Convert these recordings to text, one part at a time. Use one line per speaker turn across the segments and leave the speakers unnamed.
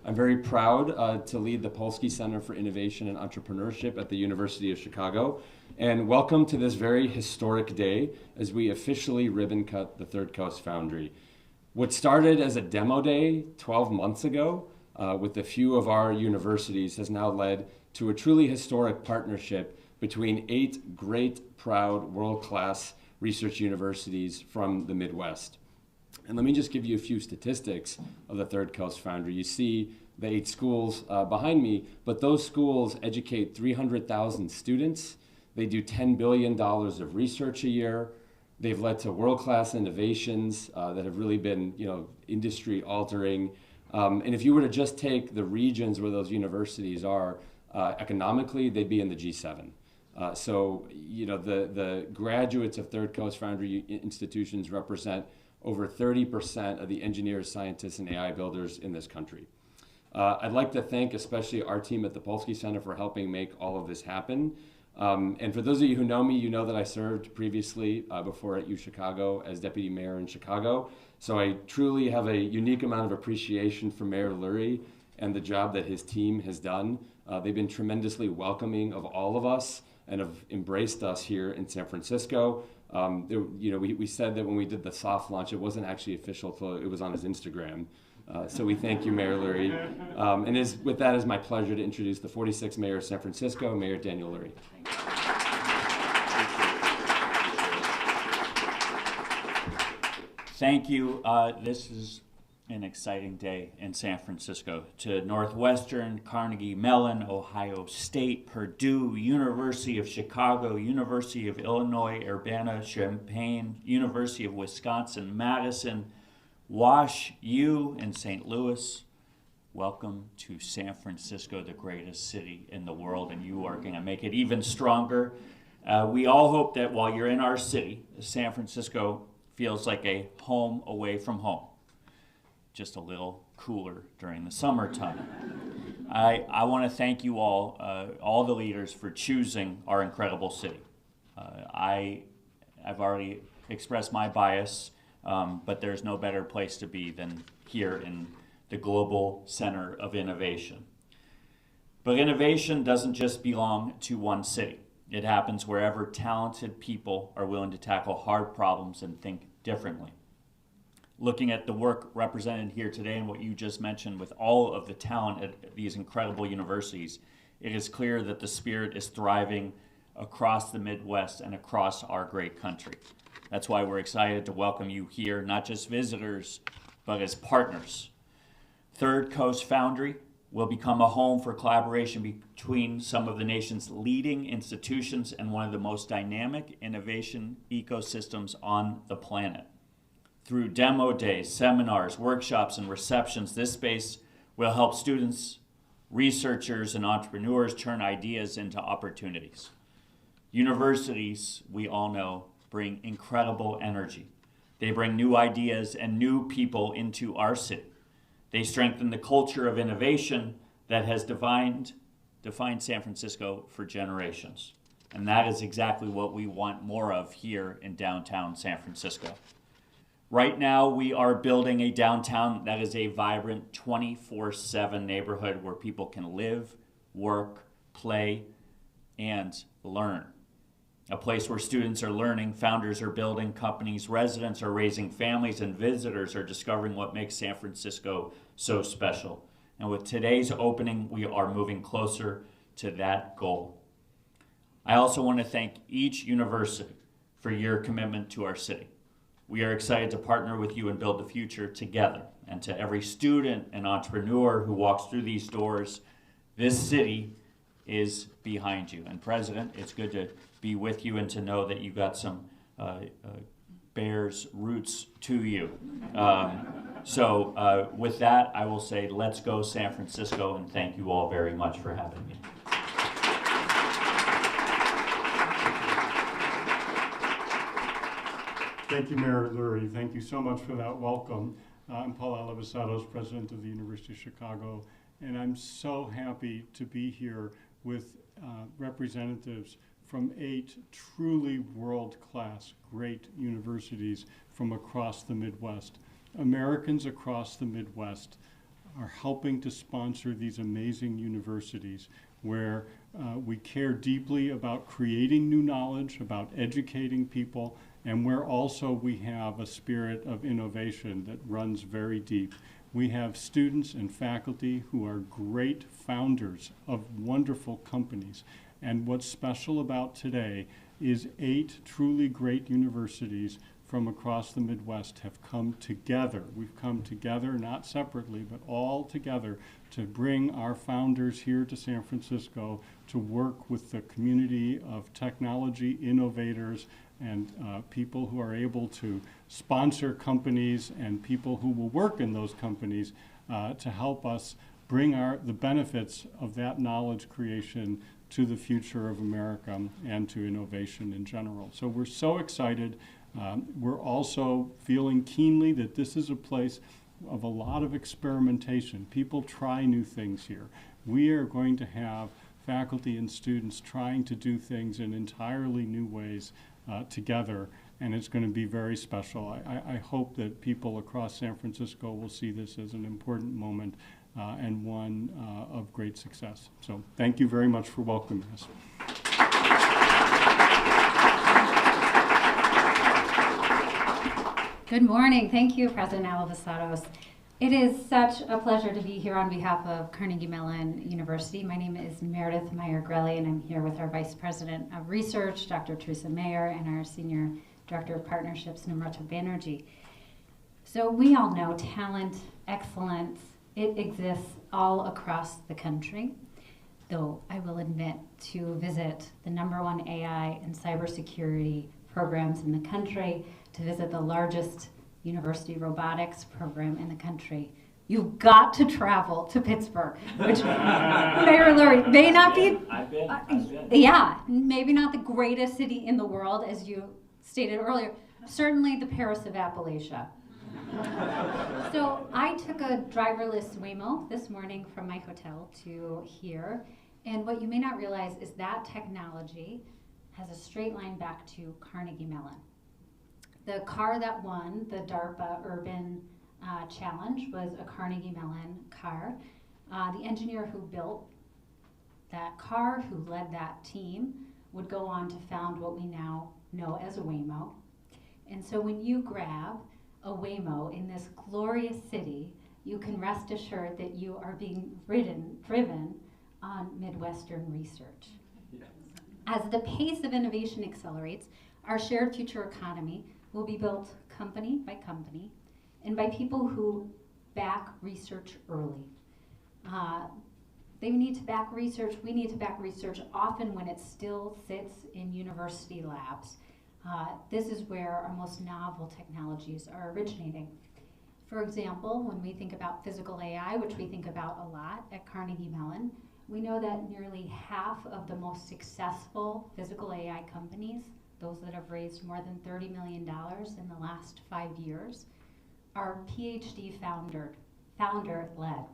I'm very proud to lead the Polsky Center for Innovation and Entrepreneurship at the University of Chicago. And welcome to this very historic day as we officially ribbon cut the Third Coast Foundry. What started as a demo day 12 months ago with a few of our universities has now led to a truly historic partnership between 8 great, proud, world-class research universities from the Midwest. And let me just give you a few statistics of the Third Coast Foundry. You see the 8 schools behind me, but those schools educate 300,000 students. They do $10 billion of research a year. They've led to world-class innovations that have really been, industry altering. And if you were to just take the regions where those universities are, economically, they'd be in the G7. So, the graduates of Third Coast Foundry institutions represent over 30% of the engineers, scientists, and AI builders in this country. I'd like to thank especially our team at the Polsky Center for helping make all of this happen. And for those of you who know me, you know that I served previously before at UChicago as deputy mayor in Chicago. So I truly have a unique amount of appreciation for Mayor Lurie and the job that his team has done. They've been tremendously welcoming of all of us and have embraced us here in San Francisco. We said that when we did the soft launch, it wasn't actually official till it was on his Instagram. So we thank you, Mayor Lurie. And with that, it's my pleasure to introduce the 46th Mayor of San Francisco, Mayor Daniel Lurie.
Thank you. This is an exciting day in San Francisco. To Northwestern, Carnegie Mellon, Ohio State, Purdue, University of Chicago, University of Illinois, Urbana-Champaign, University of Wisconsin-Madison, Wash U in St. Louis. Welcome to San Francisco, the greatest city in the world, and you are going to make it even stronger. We all hope that while you're in our city, San Francisco feels like a home away from home, just a little cooler during the summertime. I want to thank you all the leaders, for choosing our incredible city. I've already expressed my bias, but there's no better place to be than here in the global center of innovation. But innovation doesn't just belong to one city. It happens wherever talented people are willing to tackle hard problems and think differently. Looking at the work represented here today and what you just mentioned with all of the talent at these incredible universities, it is clear that the spirit is thriving across the Midwest and across our great country. That's why we're excited to welcome you here, not just visitors, but as partners. Third Coast Foundry will become a home for collaboration between some of the nation's leading institutions and one of the most dynamic innovation ecosystems on the planet. Through demo days, seminars, workshops, and receptions, this space will help students, researchers, and entrepreneurs turn ideas into opportunities. Universities, we all know, bring incredible energy. They bring new ideas and new people into our city. They strengthen the culture of innovation that has defined San Francisco for generations. And that is exactly what we want more of here in downtown San Francisco. Right now, we are building a downtown that is a vibrant 24/7 neighborhood where people can live, work, play, and learn. A place where students are learning, founders are building companies, residents are raising families, and visitors are discovering what makes San Francisco so special. And with today's opening, we are moving closer to that goal. I also want to thank each university for your commitment to our city. We are excited to partner with you and build the future together. And to every student and entrepreneur who walks through these doors, this city is behind you. And President, it's good to be with you and to know that you got some Bears roots to you. With that, I will say, let's go San Francisco, and thank you all very much for having me.
Thank you, Mayor Lurie. Thank you so much for that welcome. I'm Paul Alivisatos, president of the University of Chicago, and I'm so happy to be here with representatives from 8 truly world-class great universities from across the Midwest. Americans across the Midwest are helping to sponsor these amazing universities where we care deeply about creating new knowledge, about educating people, and where also we have a spirit of innovation that runs very deep. We have students and faculty who are great founders of wonderful companies. And what's special about today is 8 truly great universities from across the Midwest have come together. We've come together, not separately, but all together to bring our founders here to San Francisco to work with the community of technology innovators and people who are able to sponsor companies and people who will work in those companies to help us bring the benefits of that knowledge creation to the future of America and to innovation in general. So we're so excited. We're also feeling keenly that this is a place of a lot of experimentation. People try new things here. We are going to have faculty and students trying to do things in entirely new ways together, and it's going to be very special. I hope that people across San Francisco will see this as an important moment and one of great success. So thank you very much for welcoming us.
Good morning. Thank you, President Alivisatos. It is such a pleasure to be here on behalf of Carnegie Mellon University. My name is Meredith Meyer-Grelli, and I'm here with our Vice President of Research, Dr. Teresa Mayer, and our Senior Director of Partnerships, Namrata Banerjee. So we all know talent, excellence, it exists all across the country, though I will admit to visit the #1 AI and cybersecurity programs in the country, to visit the largest university robotics program in the country. You've got to travel to Pittsburgh, which Mayor Lurie may not be,
I've been.
yeah, maybe not the greatest city in the world, as you stated earlier, certainly the Paris of Appalachia. So I took a driverless Waymo this morning from my hotel to here, and what you may not realize is that technology has a straight line back to Carnegie Mellon. The car that won the DARPA Urban Challenge was a Carnegie Mellon car. The engineer who built that car, who led that team, would go on to found what we now know as Waymo. And so when you grab a Waymo in this glorious city, you can rest assured that you are being driven on Midwestern research. Yeah. As the pace of innovation accelerates, our shared future economy will be built company by company and by people who back research early. They need to back research, we need to back research often when it still sits in university labs. This is where our most novel technologies are originating. For example, when we think about physical AI, which we think about a lot at Carnegie Mellon, we know that nearly half of the most successful physical AI companies, those that have raised more than $30 million in the last 5 years, are PhD founder-led.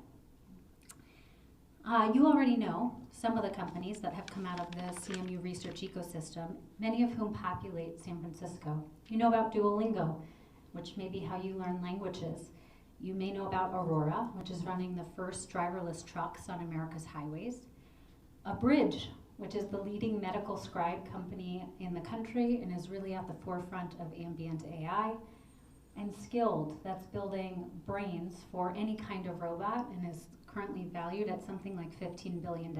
You already know some of the companies that have come out of the CMU research ecosystem, many of whom populate San Francisco. You know about Duolingo, which may be how you learn languages. You may know about Aurora, which is running the first driverless trucks on America's highways. Abridge, which is the leading medical scribe company in the country and is really at the forefront of ambient AI. And Skilled, that's building brains for any kind of robot and is currently valued at something like $15 billion.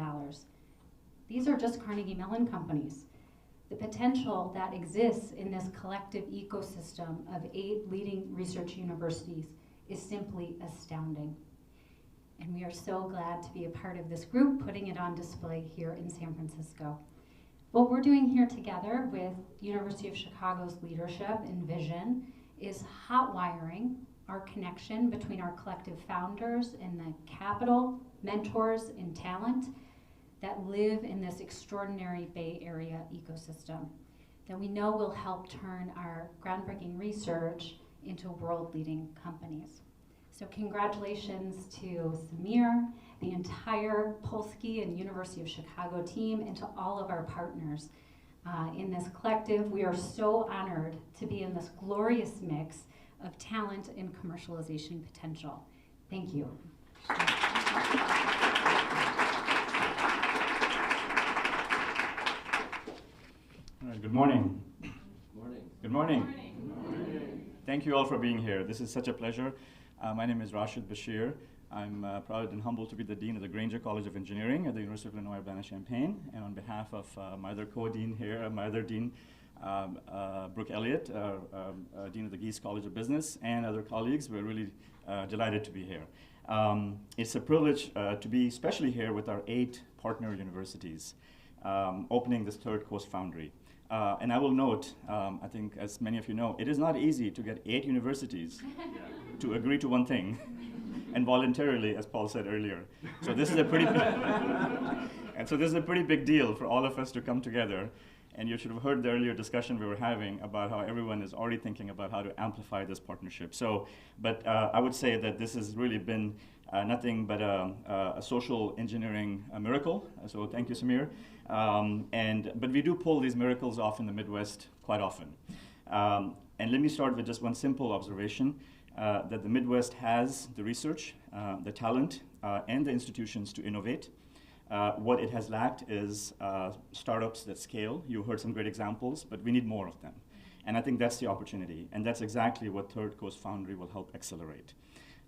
These are just Carnegie Mellon companies. The potential that exists in this collective ecosystem of 8 leading research universities is simply astounding. And we are so glad to be a part of this group, putting it on display here in San Francisco. What we're doing here together with University of Chicago's leadership and vision is hot wiring our connection between our collective founders and the capital, mentors, and talent that live in this extraordinary Bay Area ecosystem that we know will help turn our groundbreaking research into world-leading companies. So congratulations to Samir, the entire Polsky and University of Chicago team, and to all of our partners in this collective. We are so honored to be in this glorious mix of talent and commercialization potential. Thank you.
All right, good morning.
Morning.
Good morning. Thank you all for being here. This is such a pleasure. My name is Rashid Bashir. I'm proud and humbled to be the Dean of the Granger College of Engineering at the University of Illinois Urbana-Champaign. And on behalf of my other co-dean here, my other dean, Brooke Elliott, Dean of the Geese College of Business, and other colleagues, we're really delighted to be here. It's a privilege to be especially here with our 8 partner universities, opening this Third Coast Foundry. And I will note, I think as many of you know, it is not easy to get 8 universities to agree to one thing, and voluntarily, as Paul said earlier. So this is a pretty big deal for all of us to come together. And you should have heard the earlier discussion we were having about how everyone is already thinking about how to amplify this partnership. But I would say that this has really been nothing but a social engineering miracle. So thank you, Samir. But we do pull these miracles off in the Midwest quite often. And let me start with just one simple observation, that the Midwest has the research, the talent, and the institutions to innovate. What it has lacked is startups that scale. You heard some great examples, but we need more of them. And I think that's the opportunity, and that's exactly what Third Coast Foundry will help accelerate.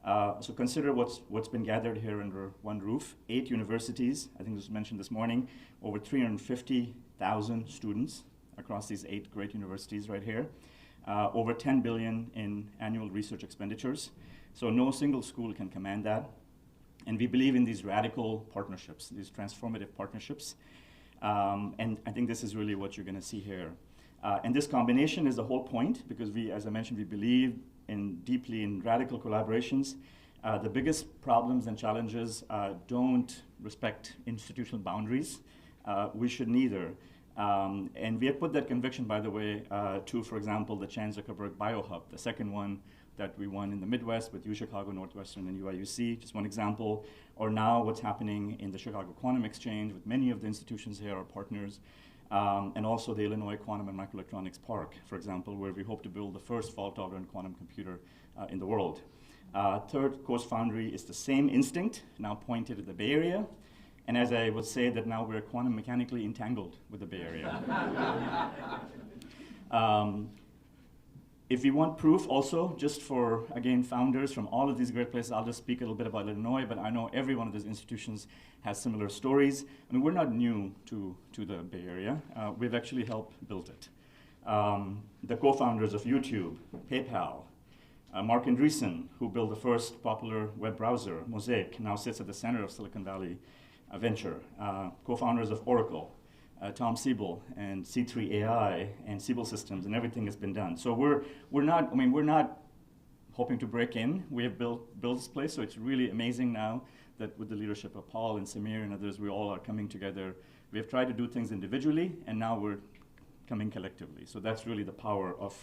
So consider what's been gathered here under one roof. 8 universities, I think this was mentioned this morning, over 350,000 students across these 8 great universities right here. Over 10 billion in annual research expenditures. So no single school can command that. And we believe in these radical partnerships, these transformative partnerships. And I think this is really what you're going to see here. And this combination is the whole point, because we, as I mentioned, we believe deeply in radical collaborations. The biggest problems and challenges don't respect institutional boundaries. We should neither. And we have put that conviction, by the way, to, for example, the Chan Zuckerberg BioHub, the second one that we won in the Midwest with UChicago, Northwestern, and UIUC, just one example. Or now what's happening in the Chicago Quantum Exchange with many of the institutions here, our partners, and also the Illinois Quantum and Microelectronics Park, for example, where we hope to build the first fault-tolerant quantum computer in the world. Third Coast Foundry is the same instinct, now pointed at the Bay Area. And as I would say, that now we're quantum mechanically entangled with the Bay Area. If you want proof also, just for, again, founders from all of these great places, I'll just speak a little bit about Illinois, but I know every one of those institutions has similar stories. I mean, we're not new to the Bay Area. We've actually helped build it. The co-founders of YouTube, PayPal, Mark Andreessen, who built the first popular web browser, Mosaic, now sits at the center of Silicon Valley venture. Co-founders of Oracle, Tom Siebel and C3 AI and Siebel Systems, and everything has been done. So we're not hoping to break in. We have built this place, so it's really amazing now that with the leadership of Paul and Samir and others, we all are coming together. We have tried to do things individually, and now we're coming collectively. So that's really the power of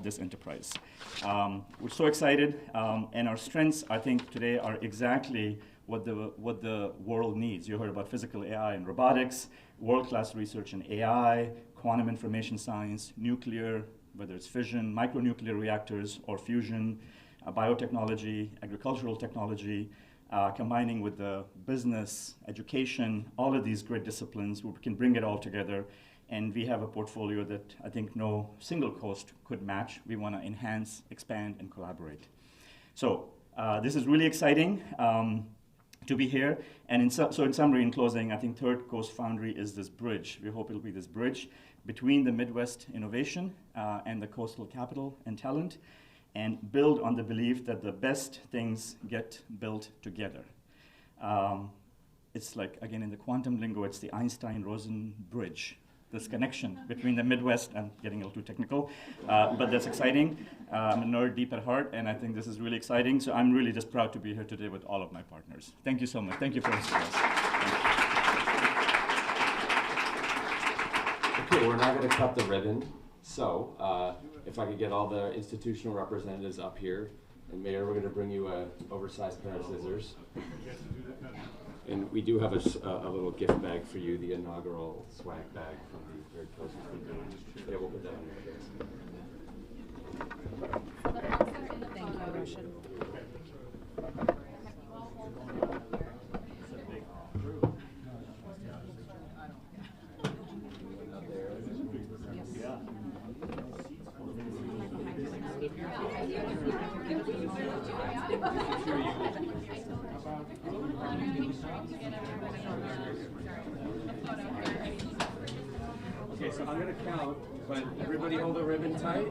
this enterprise. We're so excited, and our strengths, I think, today are exactly what the world needs. You heard about physical AI and robotics, world-class research in AI, quantum information science, nuclear, whether it's fission, micronuclear reactors, or fusion, biotechnology, agricultural technology, combining with the business, education, all of these great disciplines, we can bring it all together. And we have a portfolio that I think no single coast could match. We want to enhance, expand, and collaborate. So this is really exciting to be here. And in summary, in closing, I think Third Coast Foundry is this bridge. We hope it'll be this bridge between the Midwest innovation and the coastal capital and talent, and build on the belief that the best things get built together. It's like, again, in the quantum lingo, it's the Einstein-Rosen bridge. This connection between the Midwest, I'm getting a little too technical, but that's exciting. I'm a nerd deep at heart, and I think this is really exciting. So I'm really just proud to be here today with all of my partners. Thank you so much. Thank you for hosting us.
Okay, we're now going to cut the ribbon. So if I could get all the institutional representatives up here. And Mayor, we're going to bring you an oversized pair of scissors. And we do have a little gift bag for you, the inaugural swag bag from the Third Coast. Yeah, we'll put that on your desk.
Thank you, Rashid.
Okay, so I'm gonna count, but everybody hold the ribbon tight.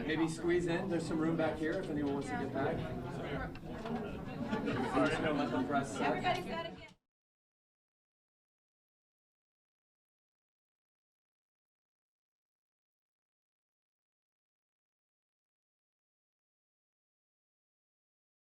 Maybe squeeze in. There's some room back here if anyone wants to get back. I'm just gonna let the press set.